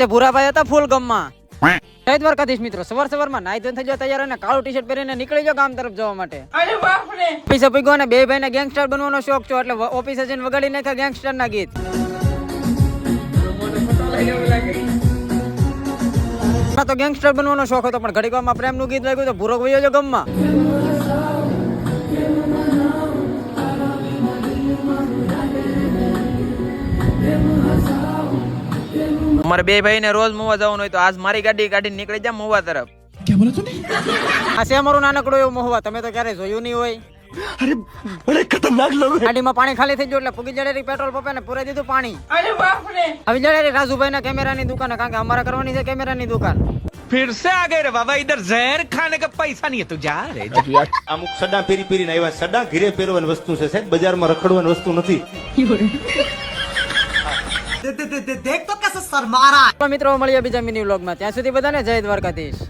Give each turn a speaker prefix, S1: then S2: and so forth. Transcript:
S1: તે ભૂરાભાઈ હતા ફૂલ ગમમાં. જય દ્વારકાધીશ મિત્રો, સવારમાં નાઈ ધોઈને થઈ જાવ તૈયાર અને કાળું ટી-શર્ટ પહેરીને નીકળી જાવ ગામ તરફ જવા માટે.
S2: અરે બાપ રે.
S1: ઓફિસે પીગો અને બે ભાઈને ગેંગસ્ટર બનવાનો શોખ છે એટલે ઓફિસે જઈને વગાડી નાખ્યા ગેંગસ્ટર ના ગીત. તો ગેંગસ્ટર બનવાનો શોખ હતો પણ ઘડીક વારમાં પ્રેમનું ગીત વાગ્યું તો ભૂરો વયો જો ગમમાં.
S3: અમારે બે ભાઈ ને રોજ મોવા જવાનું હોય તો આજ મારી ગાડી કાઢીને નીકળી જા મોવા તરફ.
S1: આ છે અમારું નાનકડું એવું મહુવા, તમે તો ક્યારે જોયું નહીં હોય.
S4: अरे बड़े खतरनाक लोग हैं।
S1: ગાડીમાં પાણી ખાલી થઈ ગયું એટલે ફૂગી જડેરી પેટ્રોલ પંપે ને પૂરાઈ દીધું પાણી.
S2: અરે બાપ રે.
S1: આવી જડેરી રાજુભાઈ ના કેમેરાની દુકાન, કારણ કે અમારે કરવાની છે કેમેરાની દુકાન.
S5: फिर से आ गए रे बाबा, इधर जहर खाने का पैसा नहीं है, तू जा रे
S6: અમુક સડા પેરી પેરીને આવ્યા. સડા ઘીરે પહેરવાની વસ્તુ છે સાહેબ, બજારમાં રખડવાની વસ્તુ નથી.
S1: તો મિત્રો મળીએ બીજા મિની વ્લોગમાં, ત્યાં સુધી બધાને જય દ્વારકાધીશ.